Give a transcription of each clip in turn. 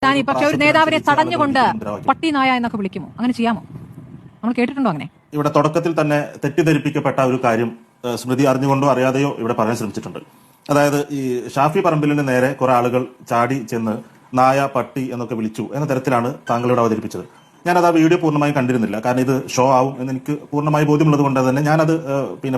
താൻ പക്ഷെ ഒരു നേതാവിനെ തടഞ്ഞുകൊണ്ട് പട്ടി നായ എന്നൊക്കെ വിളിക്കുമോ? അങ്ങനെ ചെയ്യാമോ? നമ്മൾ കേട്ടിട്ടുണ്ടോ അങ്ങനെ? ഇവിടെ തുടക്കത്തിൽ തന്നെ തെറ്റിദ്ധരിപ്പിക്കപ്പെട്ട ഒരു കാര്യം സ്മൃതി അറിഞ്ഞുകൊണ്ടോ അറിയാതെയോ ഇവിടെ പറയാൻ ശ്രമിച്ചിട്ടുണ്ട്. അതായത് ഈ ഷാഫി പറമ്പിലിന് നേരെ കുറെ ആളുകൾ ചാടി ചെന്ന് നായ, പട്ടി എന്നൊക്കെ വിളിച്ചു എന്ന തരത്തിലാണ് താങ്കൾ ഇവിടെ അവതരിപ്പിച്ചത്. ഞാനത് ആ വീഡിയോ പൂർണ്ണമായും കണ്ടിരുന്നില്ല. കാരണം ഇത് ഷോ ആവും എന്ന് എനിക്ക് പൂർണ്ണമായി ബോധ്യമുള്ളത് കൊണ്ട് തന്നെ ഞാനത്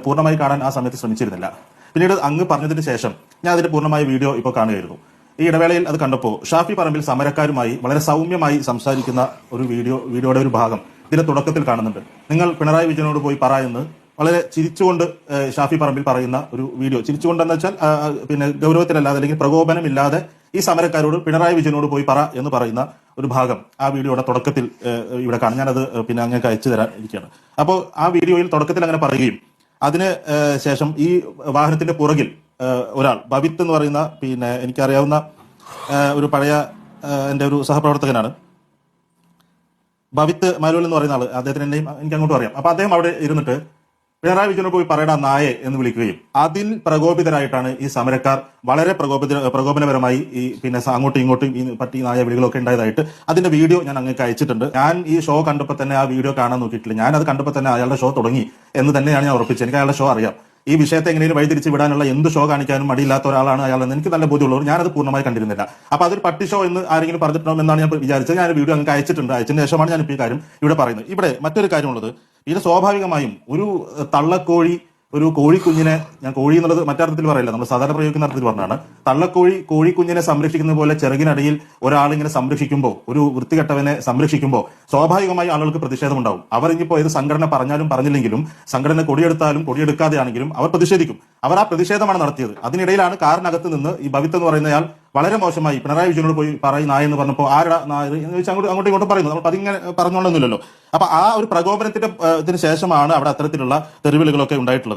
പൂർണ്ണമായി കാണാൻ ആ സമയത്ത് ശ്രമിച്ചിരുന്നില്ല. പിന്നീട് അങ്ങ് പറഞ്ഞതിന് ശേഷം ഞാൻ അതിന്റെ പൂർണ്ണമായ വീഡിയോ ഇപ്പോൾ കാണുകയായിരുന്നു. ഈ ഇടവേളയിൽ അത് കണ്ടപ്പോൾ ഷാഫി പറമ്പിൽ സമരക്കാരുമായി വളരെ സൗമ്യമായി സംസാരിക്കുന്ന ഒരു വീഡിയോയുടെ ഒരു ഭാഗം ഇതിന്റെ തുടക്കത്തിൽ കാണുന്നുണ്ട്. നിങ്ങൾ പിണറായി വിജയനോട് പോയി പറ എന്ന് വളരെ ചിരിച്ചുകൊണ്ട് ഷാഫി പറമ്പിൽ പറയുന്ന ഒരു വീഡിയോ. ചിരിച്ചുകൊണ്ടെന്ന് വെച്ചാൽ ഗൗരവത്തിലല്ലാതെ അല്ലെങ്കിൽ പ്രകോപനമില്ലാതെ ഈ സമരക്കാരോട് പിണറായി വിജയനോട് പോയി പറ എന്ന് പറയുന്ന ഒരു ഭാഗം ആ വീഡിയോയുടെ തുടക്കത്തിൽ ഇവിടെ കാണും. ഞാനത് അങ്ങേക്ക് അയച്ചു തരാൻ ഇരിക്കുകയാണ്. അപ്പോൾ ആ വീഡിയോയിൽ തുടക്കത്തിൽ അങ്ങനെ പറയുകയും അതിന് ശേഷം ഈ വാഹനത്തിന്റെ പുറകിൽ ഒരാൾ ബവിത്ത് എന്ന് പറയുന്ന എനിക്കറിയാവുന്ന ഒരു പഴയ എന്റെ ഒരു സഹപ്രവർത്തകനാണ് ബവിത്ത് മലൂൽ എന്ന് പറയുന്ന ആള്. അദ്ദേഹത്തിന്റെ എനിക്ക് അങ്ങോട്ടും അറിയാം. അപ്പൊ അദ്ദേഹം അവിടെ ഇരുന്നിട്ട് പിണറായി വിജയനോട് പോയി പറയടാ നായെ എന്ന് വിളിക്കുകയും അതിൽ പ്രകോപിതരായിട്ടാണ് ഈ സമരക്കാർ വളരെ പ്രകോപനപരമായി ഈ അങ്ങോട്ടും ഇങ്ങോട്ടും ഈ പട്ടി നായ വിളികളൊക്കെ ഉണ്ടായതായിട്ട് അതിന്റെ വീഡിയോ ഞാൻ അങ്ങേക്ക് അയച്ചിട്ടുണ്ട്. ഞാൻ ഈ ഷോ കണ്ടപ്പോൾ തന്നെ ആ വീഡിയോ കാണാൻ നോക്കിയിട്ടില്ല. ഞാൻ അത് കണ്ടപ്പോൾ തന്നെ അയാളുടെ ഷോ തുടങ്ങി എന്ന് തന്നെയാണ് ഞാൻ ഉറപ്പിച്ചത്. എനിക്ക് അയാളുടെ ഷോ അറിയാം. ഈ വിഷയത്തെ എങ്ങനെയും വഴിതിരിച്ച് വിടാനുള്ള എന്ത് ഷോ കാണിക്കാനും മടിയില്ലാത്ത ഒരാളാണ് അയാളെന്ന് എനിക്ക് നല്ല ബോധ്യമുള്ളവർ. ഞാനത് പൂർണ്ണമായി കണ്ടിരുന്നില്ല. അപ്പൊ അതൊരു പട്ടി ഷോ എന്ന് ആരെങ്കിലും പറഞ്ഞിട്ടുണ്ടോ എന്നാണ് ഞാൻ വിചാരിച്ചത്. ഞാൻ വീഡിയോ അങ്ങ് അയച്ചിട്ടുണ്ട്. അയച്ചതിന് ശേഷമാണ് ഞാൻ ഈ കാര്യം ഇവിടെ പറയുന്നത്. ഇവിടെ മറ്റൊരു കാര്യമുള്ളത്, ഇത് സ്വാഭാവികമായും ഒരു തള്ളക്കോഴി ഒരു കോഴിക്കുഞ്ഞിനെ, ഞാൻ കോഴി എന്നുള്ളത് മറ്റർത്ഥത്തിൽ പറയില്ല, നമ്മൾ സാധാരണ പ്രയോഗിക്കുന്ന അർത്ഥത്തിൽ പറഞ്ഞാണ്, കോഴിക്കുഞ്ഞിനെ സംരക്ഷിക്കുന്ന പോലെ ചെറുകിനടിയിൽ ഒരാളിങ്ങനെ സംരക്ഷിക്കുമ്പോൾ, ഒരു വൃത്തികെട്ടവനെ സംരക്ഷിക്കുമ്പോൾ സ്വാഭാവികമായി ആളുകൾക്ക് പ്രതിഷേധമുണ്ടാവും. അവർ ഇനിയിപ്പോൾ ഏത് സംഘടന പറഞ്ഞാലും പറഞ്ഞില്ലെങ്കിലും, സംഘടന കൊടിയെടുത്താലും കൊടിയെടുക്കാതെയാണെങ്കിലും അവർ പ്രതിഷേധിക്കും. അവർ ആ പ്രതിഷേധമാണ് നടത്തിയത്. അതിനിടയിലാണ് കാറിനകത്ത് നിന്ന് ഈ ബവിത്ത് എന്ന് പറയുന്നയാൾ വളരെ മോശമായി പിണറായി വിജയനോട് പോയി പറയും നായ എന്ന് പറഞ്ഞപ്പോൾ ആരുടെ നായ എന്ന് ചോദിച്ചാൽ അങ്ങോട്ടും ഇങ്ങോട്ടും പറയുന്നു. നമ്മൾ അതിങ്ങനെ പറഞ്ഞോളൊന്നുമില്ലല്ലോ. അപ്പൊ ആ ഒരു പ്രകോപനത്തിന്റെ ഇതിന് ശേഷമാണ് അവിടെ അത്തരത്തിലുള്ള തെരുവിളികളൊക്കെ ഉണ്ടായിട്ടുള്ളത്.